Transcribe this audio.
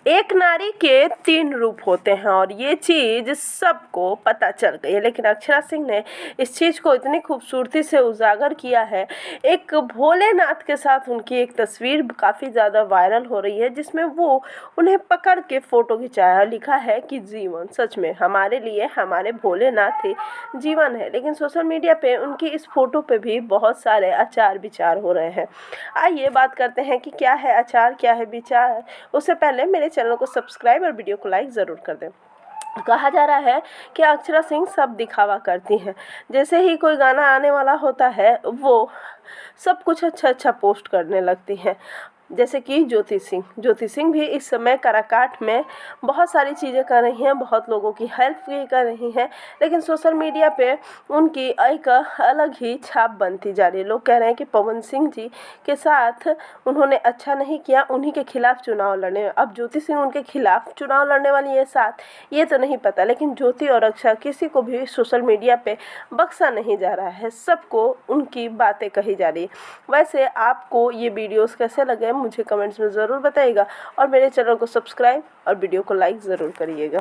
एक नारी के 3 रूप होते हैं और ये चीज़ सबको पता चल गई है, लेकिन अक्षरा सिंह ने इस चीज़ को इतनी खूबसूरती से उजागर किया है। एक भोलेनाथ के साथ उनकी एक तस्वीर काफ़ी ज़्यादा वायरल हो रही है, जिसमें वो उन्हें पकड़ के फ़ोटो खिंचाया, लिखा है कि जीवन सच में हमारे लिए हमारे भोलेनाथ ही जीवन है। लेकिन सोशल मीडिया पे उनकी इस फ़ोटो पे भी बहुत सारे आचार विचार हो रहे हैं। आइए बात करते हैं कि क्या है आचार, क्या है विचार। उससे पहले मेरे चैनल को सब्सक्राइब और वीडियो को लाइक ज़रूर कर दें। कहा जा रहा है कि अक्षरा सिंह सब दिखावा करती हैं। जैसे ही कोई गाना आने वाला होता है वो सब कुछ अच्छा पोस्ट करने लगती हैं। जैसे कि ज्योति सिंह भी इस समय काराकाट में बहुत सारी चीज़ें कर रही हैं, बहुत लोगों की हेल्प भी कर रही हैं, लेकिन सोशल मीडिया पे उनकी एक अलग ही छाप बनती जा रही है। लोग कह रहे हैं कि पवन सिंह जी के साथ उन्होंने अच्छा नहीं किया, उन्हीं के खिलाफ चुनाव लड़ने। अब ज्योति सिंह उनके खिलाफ चुनाव लड़ने वाली है साथ, ये तो नहीं पता, लेकिन ज्योति और अक्षरा किसी को भी सोशल मीडिया पे बख्शा नहीं जा रहा है, सबको उनकी बातें कही जा रही है। वैसे आपको ये वीडियोस कैसे लगे मुझे कमेंट्स में ज़रूर बताइएगा और मेरे चैनल को सब्सक्राइब और वीडियो को लाइक ज़रूर करिएगा।